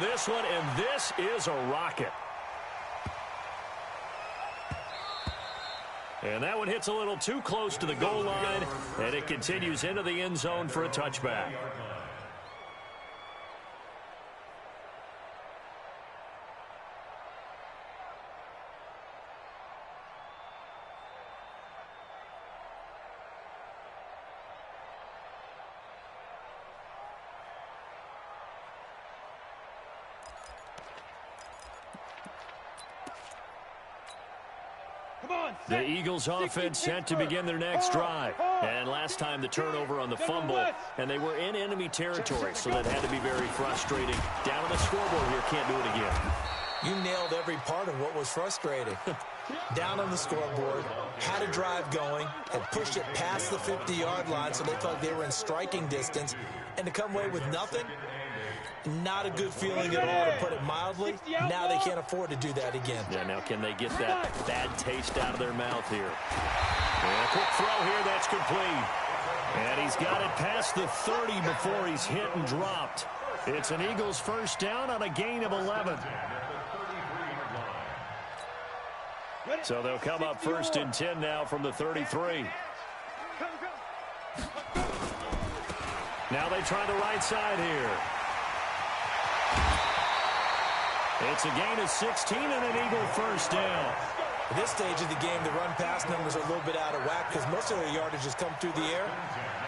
This one, and this is a rocket. And that one hits a little too close to the goal line, and it continues into the end zone for a touchback. The Eagles offense set to begin their next drive. And last time the turnover on the fumble, and they were in enemy territory, so that had to be very frustrating. Down on the scoreboard here, can't do it again. You nailed every part of what was frustrating. Down on the scoreboard, had a drive going, had pushed it past the 50-yard line so they felt they were in striking distance, and to come away with nothing, not a good feeling at all, to put it mildly. Now they can't afford to do that again. Yeah, now can they get that bad taste out of their mouth here? And a quick throw here, that's complete. And he's got it past the 30 before he's hit and dropped. It's an Eagles first down on a gain of 11. So they'll come up first and 10 now from the 33. Now they try the right side here. It's a gain of 16 and an Eagle first down. At this stage of the game, the run-pass numbers are a little bit out of whack because most of their yardage has come through the air.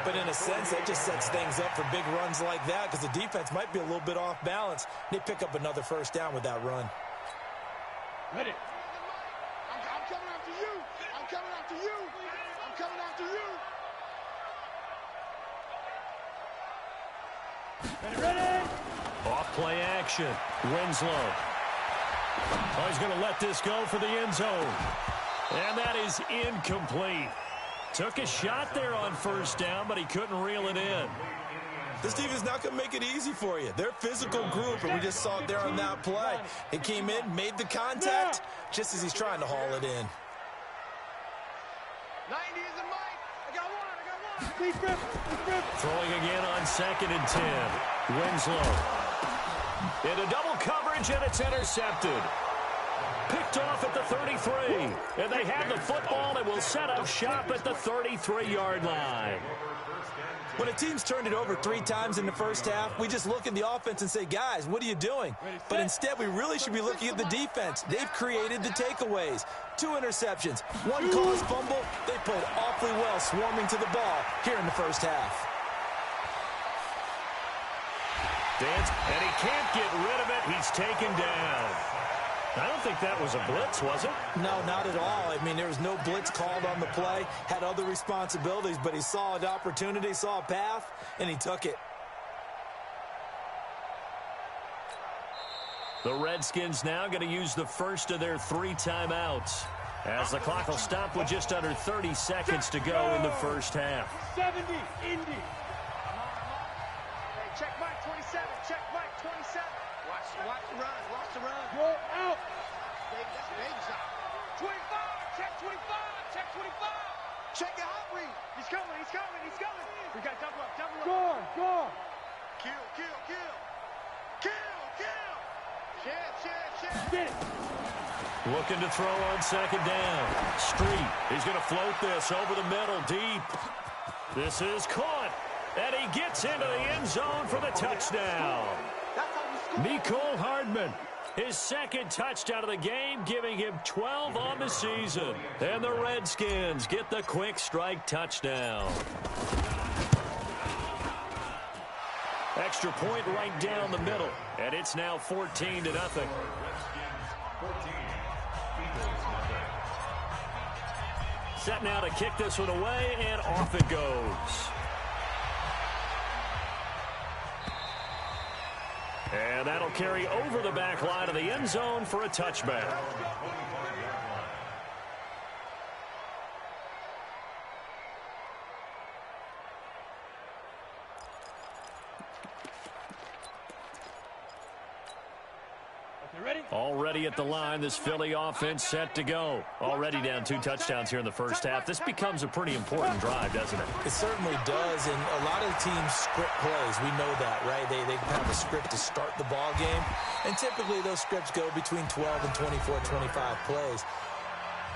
But in a sense, that just sets things up for big runs like that because the defense might be a little bit off balance. They pick up another first down with that run. Ready. I'm coming after you. I'm coming after you. I'm coming after you. Ready. Off play action. Winslow. Oh, he's going to let this go for the end zone. And that is incomplete. Took a shot there on first down, but he couldn't reel it in. This team is not going to make it easy for you. They're a physical group, and we just saw it there on that play. It came in, made the contact, just as he's trying to haul it in. 90 is the mic. I got one. Throwing again on 2nd and 10. Winslow. Into double coverage, and it's intercepted. Picked off at the 33. And they have the football and will set up shop at the 33-yard line. When a team's turned it over 3 times in the first half, we just look at the offense and say, guys, what are you doing? But instead, we really should be looking at the defense. They've created the takeaways. 2 interceptions, 1 caused fumble. They played awfully well swarming to the ball here in the first half. Dance, and he can't get rid of it. He's taken down. I don't think that was a blitz, was it? No, not at all. I mean, there was no blitz called on the play. Had other responsibilities, but he saw an opportunity, saw a path, and he took it. The Redskins now going to use the first of their 3 timeouts, as the clock will stop with just under 30 seconds to go in the first half. 70, Indy. Check Mike 27. Check Mike 27. Watch the run. Watch the run. Go out. That's a baby shot. 25. Check 25. Check 25. Check your hot read. He's coming. He's coming. He's coming. We got double up. Double up. Go. Kill. Kill. Kill. Kill. Kill. Shit. Looking to throw on 2nd down. Street. He's going to float this over the middle deep. This is caught. And he gets into the end zone for the touchdown. Mecole Hardman, his 2nd touchdown of the game, giving him 12 on the season. And the Redskins get the quick strike touchdown. Extra point right down the middle. And it's now 14-0. Set now to kick this one away, and off it goes. And that'll carry over the back line of the end zone for a touchback. Already at the line, this Philly offense set to go. Already down 2 touchdowns here in the first half. This becomes a pretty important drive, doesn't it? It certainly does, and a lot of teams script plays. We know that, right? They have a script to start the ball game, and typically those scripts go between 12 and 24, 25 plays.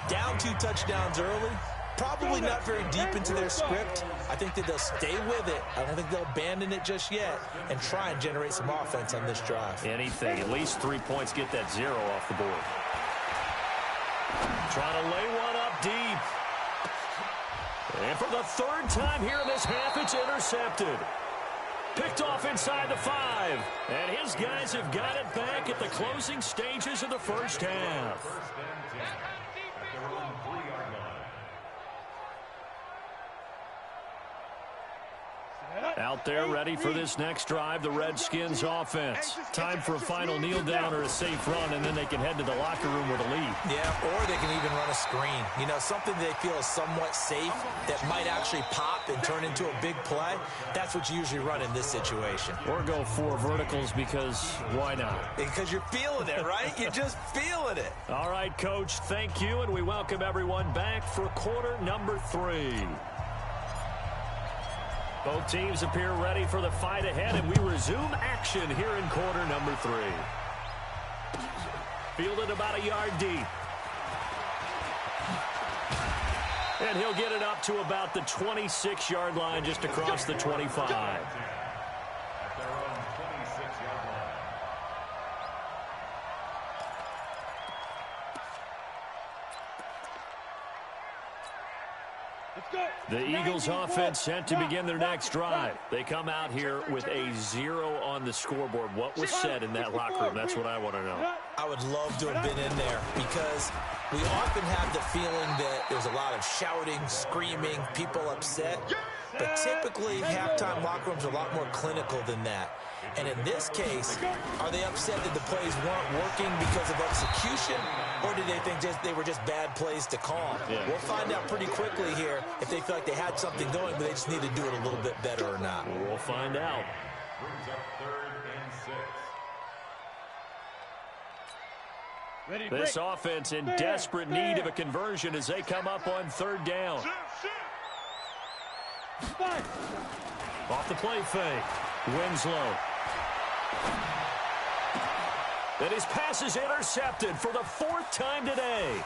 Down 2 touchdowns early, probably not very deep into their script. I think that they'll stay with it. I don't think they'll abandon it just yet and try and generate some offense on this drive. Anything. At least 3 points, get that 0 off the board. Trying to lay one up deep. And for the 3rd time here in this half, it's intercepted. Picked off inside the 5. And his guys have got it back at the closing stages of the first half. Out there ready for this next drive, the Redskins offense. Time for a final kneel down or a safe run, and then they can head to the locker room with a lead. Yeah, or they can even run a screen. You know, something they feel is somewhat safe that might actually pop and turn into a big play. That's what you usually run in this situation. Or go 4 verticals because why not? Because you're feeling it, right? You're just feeling it. All right, Coach, thank you, and we welcome everyone back for quarter number 3. Both teams appear ready for the fight ahead, and we resume action here in quarter number 3. Fielded about a yard deep. And he'll get it up to about the 26-yard line, just across the 25. The Eagles offense set to begin their next drive. They come out here with a 0 on the scoreboard. What was said in that locker room? That's what I want to know. I would love to have been in there because we often have the feeling that there's a lot of shouting, screaming, people upset. But typically, halftime locker rooms are a lot more clinical than that. And in this case, are they upset that the plays weren't working because of execution, or do they think they were just bad plays to call? Yeah. We'll find out pretty quickly here if they feel like they had something going, but they just need to do it a little bit better or not. We'll find out. Brings up 3rd and 6. This offense in desperate need of a conversion as they come up on 3rd down. Off the play fake. Winslow. And his pass is intercepted for the 4th time today.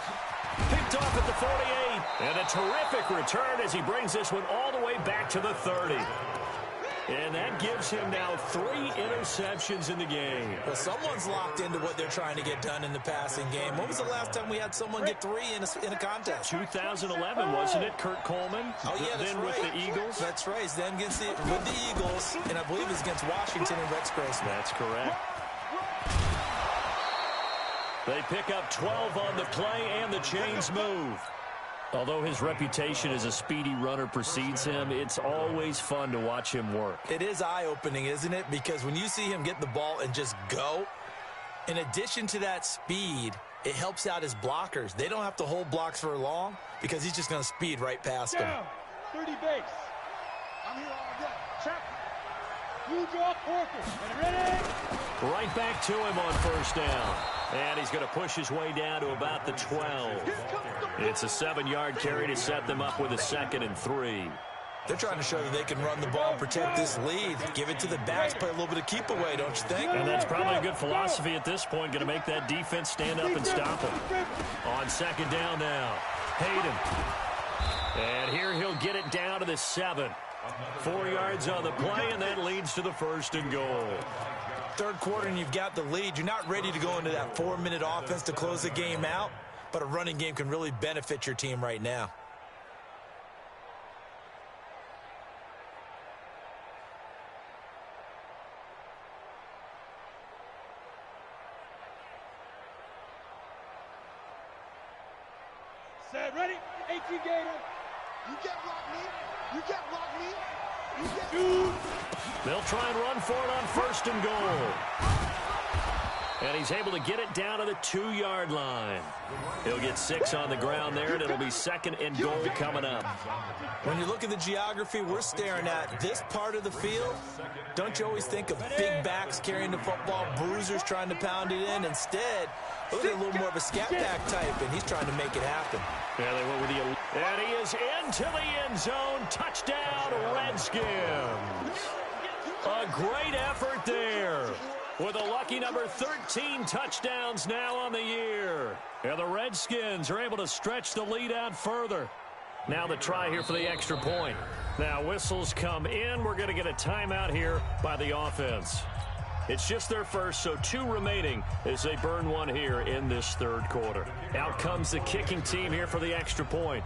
Picked off at the 48. And a terrific return as he brings this one all the way back to the 30. And that gives him now 3 interceptions in the game. Well, someone's locked into what they're trying to get done in the passing game. When was the last time we had someone get 3 in a contest? 2011, wasn't it? Kurt Coleman. Oh, yeah, that's then right. with the Eagles. That's right. Then with the Eagles, and I believe it's against Washington and Rex Grossman. That's correct. They pick up 12 on the play, and the chains move. Although his reputation as a speedy runner precedes him, it's always fun to watch him work. It is eye-opening, isn't it? Because when you see him get the ball and just go, in addition to that speed, it helps out his blockers. They don't have to hold blocks for long because he's just going to speed right past them. 30 base. I'm here all day. Check. You draw Corker. Ready? Right back to him on 1st down. And he's going to push his way down to about the 12. It's a 7-yard carry to set them up with a 2nd and 3. They're trying to show that they can run the ball and protect this lead. Give it to the backs, play a little bit of keep away, don't you think? And that's probably a good philosophy at this point, going to make that defense stand up and stop him. On 2nd down now, Hayden. And here he'll get it down to the 7. 4 yards on the play, and that leads to the 1st and goal. 3rd quarter and you've got the lead. You're not ready to go into that 4-minute offense to close the game out, but a running game can really benefit your team right now. Set, ready? 18 Gator. You get block me. You get block me. You get shoot. They'll try and run for it on 1st and goal. And he's able to get it down to the 2-yard line. He'll get 6 on the ground there, and it'll be 2nd and goal coming up. When you look at the geography we're staring at, this part of the field, don't you always think of big backs carrying the football, bruisers trying to pound it in? Instead, look at a little more of a scat back type, and he's trying to make it happen. Yeah, they went with the... And he is into the end zone. Touchdown, Redskins. A great effort there, with a lucky number 13 touchdowns now on the year. And the Redskins are able to stretch the lead out further. Now the try here for the extra point. Now whistles come in. We're going to get a timeout here by the offense. It's just their first, so 2 remaining as they burn 1 here in this 3rd quarter. Out comes the kicking team here for the extra point.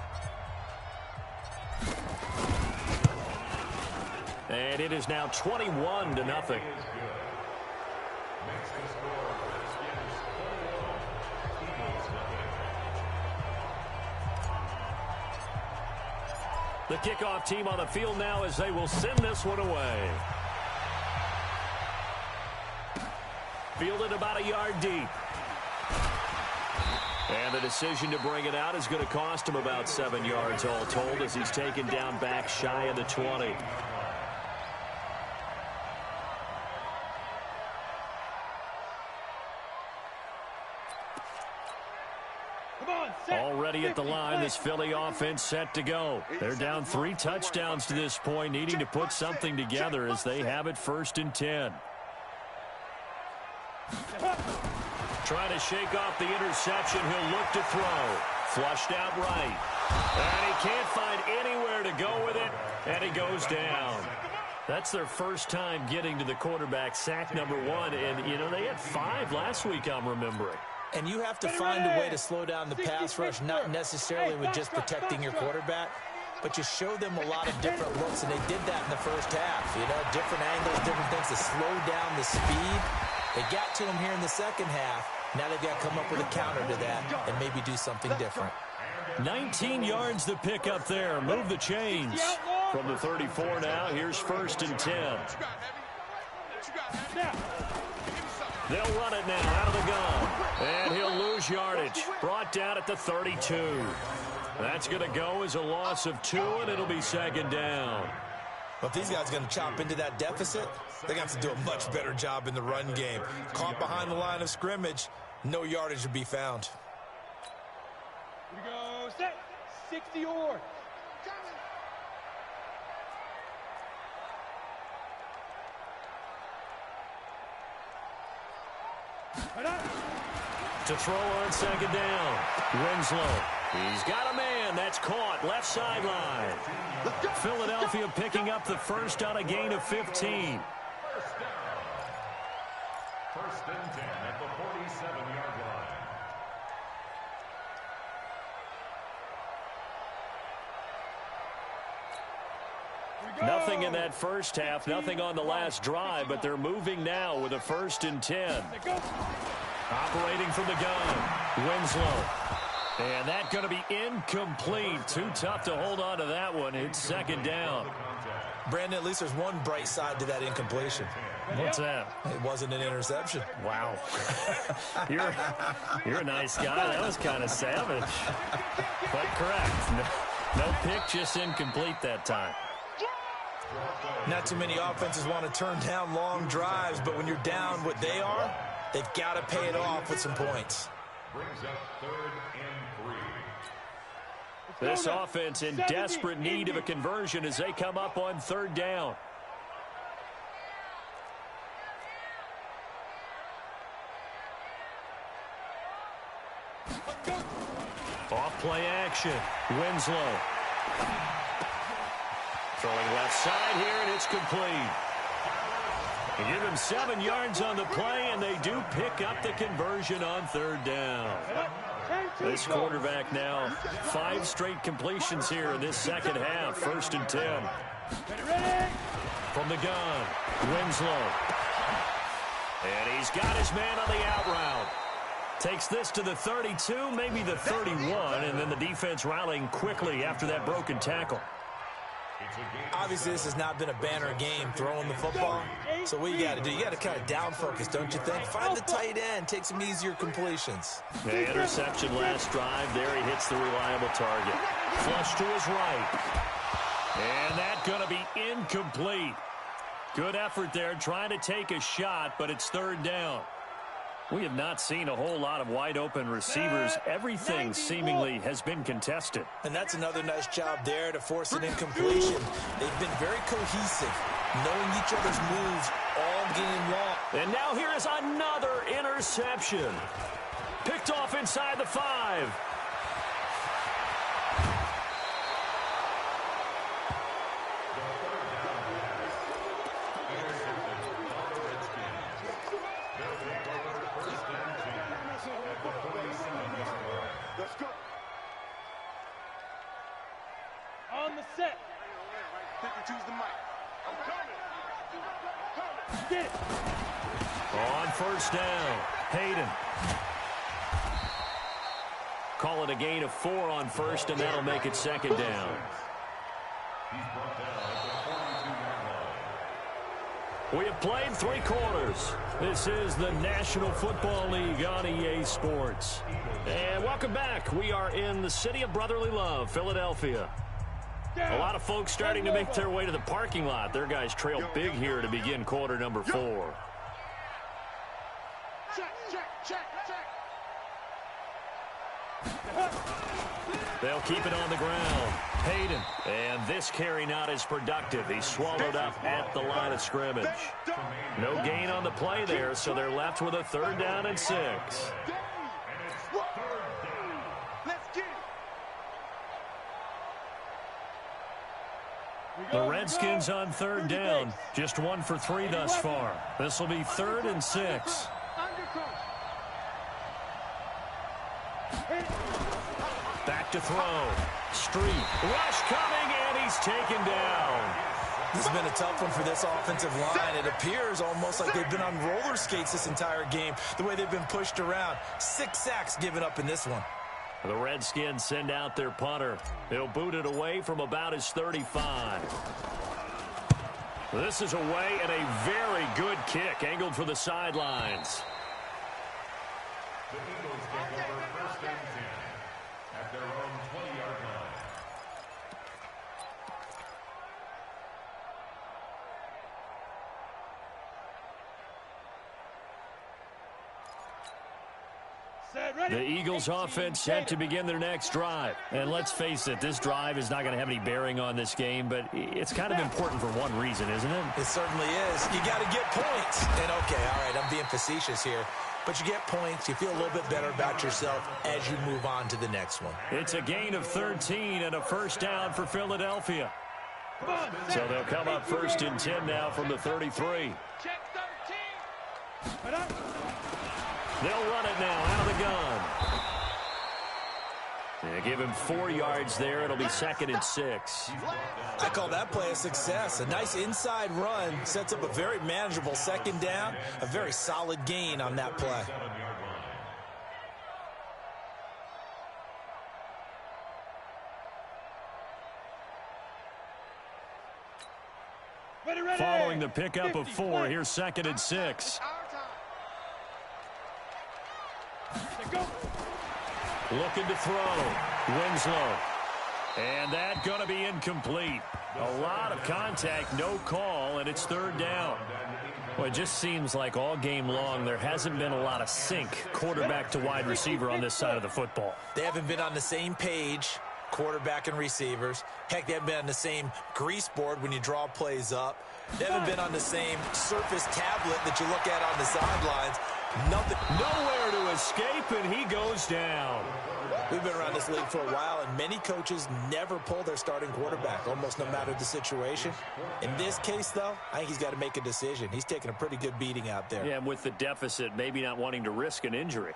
And it is now 21-0. The kickoff team on the field now as they will send this one away. Fielded about a yard deep. And the decision to bring it out is going to cost him about 7 yards all told as he's taken down back shy of the 20. Already at the line, this Philly offense set to go. They're down 3 touchdowns to this point, needing to put something together as they have it 1st and 10. Trying to shake off the interception. He'll look to throw. Flushed out right. And he can't find anywhere to go with it, and he goes down. That's their first time getting to the quarterback, sack number 1. And, you know, they had 5 last week, I'm remembering. And you have to find a way to slow down the pass rush, not necessarily with just protecting your quarterback, but you show them a lot of different looks, and they did that in the first half. You know, different angles, different things to slow down the speed. They got to him here in the second half. Now they've got to come up with a counter to that and maybe do something different. 19 yards to pick up there. Move the chains. From the 34 now, here's 1st and 10. They'll run it now out of the gun. And he'll lose yardage. Brought down at the 32. That's going to go as a loss of 2, and it'll be 2nd down. Well, if these guys are going to chop into that deficit, they're going to have to do a much better job in the run game. Caught behind the line of scrimmage, no yardage to be found. Here we go, set, 60 or. To throw on 2nd down. Winslow. He's got a man. That's caught. Left sideline. Philadelphia picking up the first on a gain of 15. 1st and 10 at the 47-yard line. Nothing in that first half, nothing on the last drive, but they're moving now with a 1st and 10. Operating from the gun, Winslow. And that's going to be incomplete. Too tough to hold on to that one. It's 2nd down. Brandon, at least there's one bright side to that incompletion. What's that? It wasn't an interception. Wow. You're a nice guy. That was kind of savage. But correct. No pick, just incomplete that time. Not too many offenses want to turn down long drives, but when you're down what they are, they've got to pay it off with some points. Brings up 3rd and 3. This offense in desperate need of a conversion as they come up on 3rd down. Off play action. Winslow. Throwing left side here, and it's complete. They give him 7 yards on the play, and they do pick up the conversion on 3rd down. This quarterback now 5 straight completions here in this second half. 1st and 10. From the gun, Winslow. And he's got his man on the out route. Takes this to the 32, maybe the 31, and then the defense rallying quickly after that broken tackle. Obviously, this has not been a banner game throwing the football, So what you got to do, you got to kind of down focus, don't you think? Find the tight end, take some easier completions. The interception last drive. There he hits the reliable target. Flush to his right. And that's going to be incomplete. Good effort there, trying to take a shot, but it's third down. We have not seen a whole lot of wide-open receivers. Everything seemingly has been contested. And that's another nice job there to force an incompletion. They've been very cohesive, knowing each other's moves all game long. And now here is another interception. Picked off inside the 5. Let's go. On the set. Pick and choose the mic. I'm coming. Get it. On first down, Hayden. Call it a gain of 4 on first, and that'll make it second down. He's brought down at the 42-yard line. We have played 3 quarters. This is the National Football League on EA Sports. And welcome back. We are in the city of brotherly love, Philadelphia. A lot of folks starting to make their way to the parking lot. Their guys trail big here to begin quarter number 4. Check, check, check, check. They'll keep it on the ground. Hayden. And this carry not as productive. He's swallowed up at the line of scrimmage. No gain on the play there, so they're left with a third down and 6. Let's get it. The Redskins on third down. Just 1 for 3 thus far. This will be 3rd and 6. Back to throw. Street. Rush coming, and he's taken down. This has been a tough one for this offensive line. It appears almost like they've been on roller skates this entire game, the way they've been pushed around. 6 sacks given up in this one. The Redskins send out their punter. He'll boot it away from about his 35. This is away, and a very good kick angled for the sidelines. The Eagles take over first and 10 at their own 20-yard line. The Eagles offense set to begin their next drive. And let's face it, this drive is not going to have any bearing on this game, but it's kind of important for one reason, isn't it? It certainly is. You got to get points. And okay, all right, I'm being facetious here. But you get points, you feel a little bit better about yourself as you move on to the next one. It's a gain of 13 and a first down for Philadelphia. So they'll come up first and 10 now from the 33. Check 13. They'll run it now out of the gun. They give him 4 yards there. It'll be 2nd and 6. I call that play a success. A nice inside run sets up a very manageable second down. A very solid gain on that play. Following the pickup of 4, here's 2nd and 6. Looking to throw. Winslow. And that's going to be incomplete. A lot of contact, no call, and it's 3rd down. Well, it just seems like all game long there hasn't been a lot of sync quarterback to wide receiver on this side of the football. They haven't been on the same page, quarterback and receivers. Heck, they haven't been on the same grease board when you draw plays up. They haven't been on the same surface tablet that you look at on the sidelines. Nothing. Nowhere to escape, and he goes down. We've been around this league for a while, and many coaches never pull their starting quarterback, almost no matter the situation. In this case, though, I think he's got to make a decision. He's taking a pretty good beating out there. Yeah, and with the deficit, maybe not wanting to risk an injury.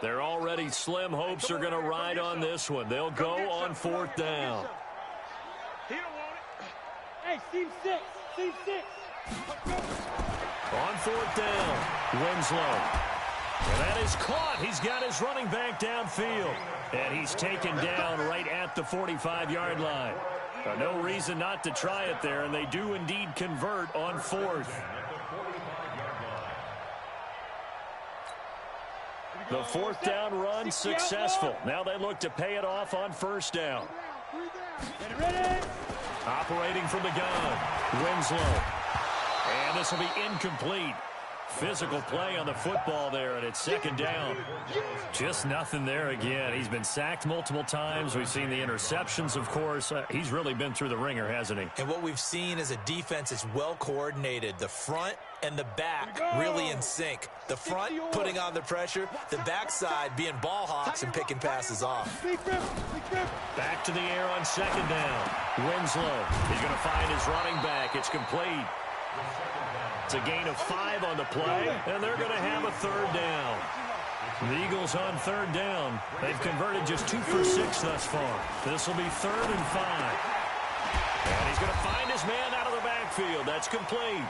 They're already slim hopes are going to ride on this one. They'll go on 4th down. He don't want it. Hey, team 6. Team 6. On 4th down, Winslow. And that is caught. He's got his running back downfield. And he's taken down right at the 45-yard line. No reason not to try it there, and they do indeed convert on fourth. The fourth down run successful. Now they look to pay it off on first down. Operating from the gun, Winslow. And this will be incomplete. Physical play on the football there, and it's second down. Just nothing there again. He's been sacked multiple times. We've seen the interceptions, of course. He's really been through the ringer, hasn't he? And what we've seen is a defense that's well coordinated. The front and the back really in sync. The front putting on the pressure, the backside being ball hawks and picking passes off. Back to the air on second down. Winslow, he's going to find his running back. It's complete. It's a gain of 5 on the play, and they're going to have a third down. The Eagles on third down. They've converted just 2 for 6 thus far. This will be 3rd and 5. And he's going to find his man out of the backfield. That's complete.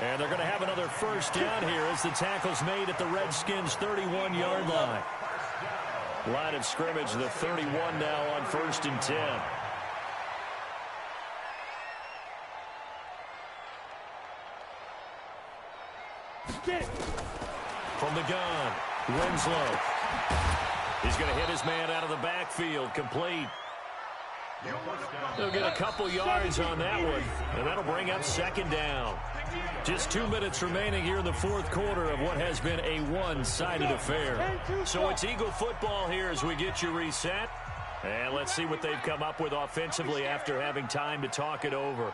And they're going to have another first down here as the tackle's made at the Redskins' 31-yard line. Line of scrimmage, the 31 now on 1st and 10. From the gun, Winslow. He's going to hit his man out of the backfield, complete. He'll get a couple yards on that one, and that'll bring up second down. Just 2 minutes remaining here in the fourth quarter of what has been a one-sided affair. So it's Eagle football here as we get you reset. And let's see what they've come up with offensively after having time to talk it over.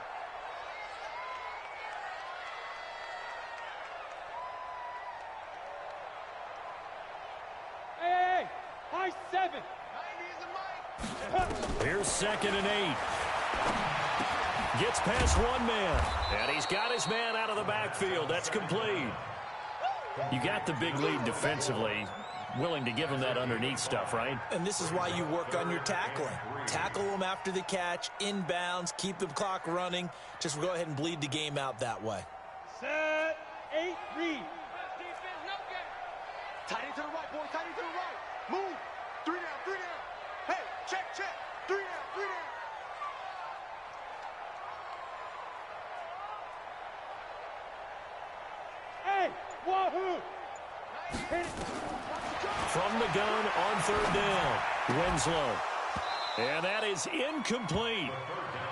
High 7. Here's 2nd and 8. Gets past one man. And he's got his man out of the backfield. That's complete. You got the big lead defensively. Willing to give him that underneath stuff, right? And this is why you work on your tackling. Tackle them after the catch, inbounds, keep the clock running. Just go ahead and bleed the game out that way. Set, 8, read. Tight end to the right, boy. Tight end to the right. Move. 3 down, 3 down. Hey, check. 3 down, 3 down. Hey, wahoo. From the gun on third down, Winslow. And that is incomplete.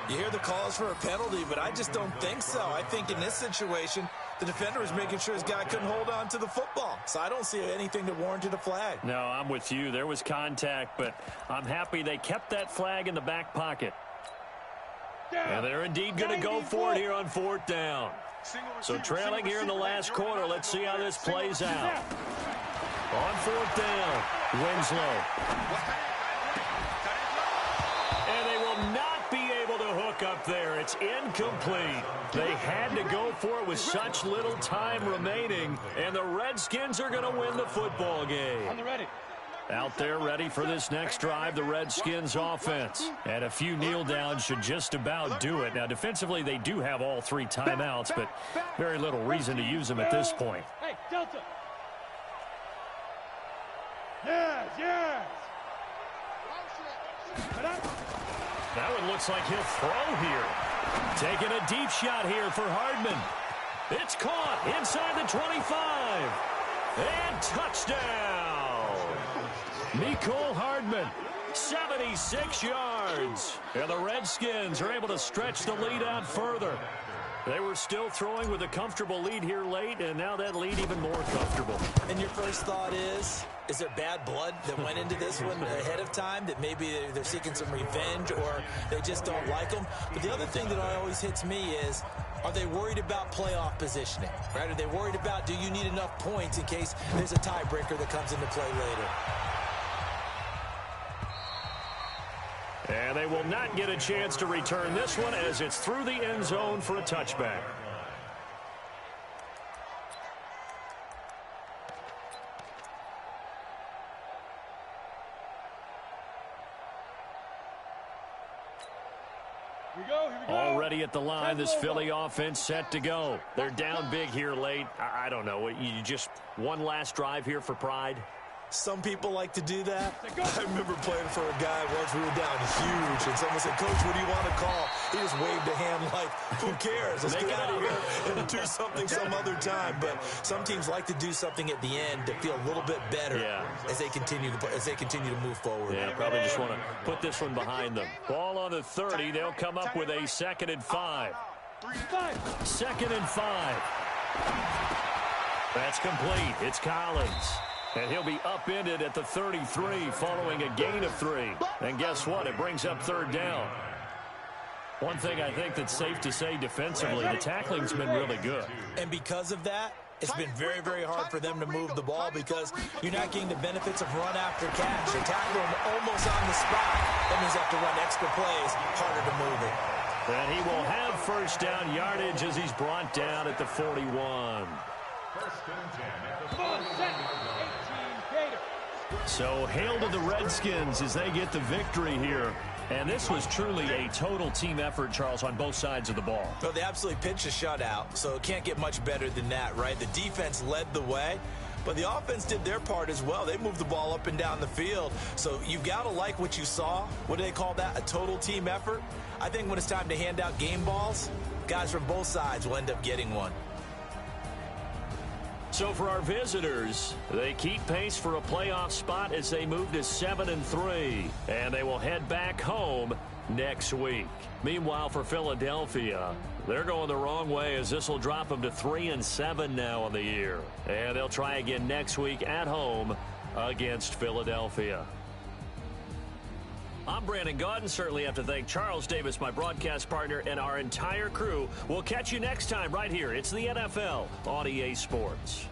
You hear the calls for a penalty, but I just don't think so. I think in this situation, the defender was making sure his guy couldn't hold on to the football. So I don't see anything that warranted a flag. No, I'm with you. There was contact, but I'm happy they kept that flag in the back pocket. And they're indeed going to go for it here on fourth down. So trailing here in the last quarter, let's see how this plays out. On fourth down, Winslow. And they will not be able to hook up there. It's incomplete. They had to go for it with such little time remaining, and the Redskins are going to win the football game. On the ready. Out there ready for this next drive, the Redskins offense. And a few kneel downs should just about do it. Now, defensively, they do have all 3 timeouts, but very little reason to use them at this point. Hey, Delta. Yes. That one looks like he'll throw here. Taking a deep shot here for Hardman. It's caught inside the 25. And touchdown. Mecole Hardman, 76 yards. And the Redskins are able to stretch the lead out further. They were still throwing with a comfortable lead here late, and now that lead even more comfortable. And your first thought is there bad blood that went into this one ahead of time, that maybe they're seeking some revenge or they just don't like them? But the other thing that always hits me is, are they worried about playoff positioning? Right? Are they worried about, do you need enough points in case there's a tiebreaker that comes into play later? And they will not get a chance to return this one as it's through the end zone for a touchback. Already at the line, this Philly offense set to go. They're down big here late. I don't know. You just one last drive here for pride? Some people like to do that. I remember playing for a guy once. We were down huge, and someone said, "Coach, what do you want to call?" He just waved a hand like, "Who cares? Let's get out of here and do something some other time." But some teams like to do something at the end to feel a little bit better as they continue to move forward. Yeah, probably just want to put this one behind them. Ball on the 30. They'll come up with a 2nd and 5. 2nd and 5. That's complete. It's Collins. And he'll be upended at the 33 following a gain of 3. And guess what? It brings up 3rd down. One thing I think that's safe to say defensively, the tackling's been really good. And because of that, it's been very, very hard for them to move the ball because you're not getting the benefits of run after catch. They tackle him almost on the spot. That means they have to run extra plays, harder to move it. And he will have 1st down yardage as he's brought down at the 41. So hail to the Redskins as they get the victory here. And this was truly a total team effort, Charles, on both sides of the ball. Well, they absolutely pitched a shutout, so it can't get much better than that, right? The defense led the way, but the offense did their part as well. They moved the ball up and down the field. So you've got to like what you saw. What do they call that? A total team effort? I think when it's time to hand out game balls, guys from both sides will end up getting one. So for our visitors, they keep pace for a playoff spot as they move to 7-3, and they will head back home next week. Meanwhile, for Philadelphia, they're going the wrong way as this will drop them to 3-7 now on the year. And they'll try again next week at home against Philadelphia. I'm Brandon Gaudin. Certainly have to thank Charles Davis, my broadcast partner, and our entire crew. We'll catch you next time right here. It's the NFL on EA Sports.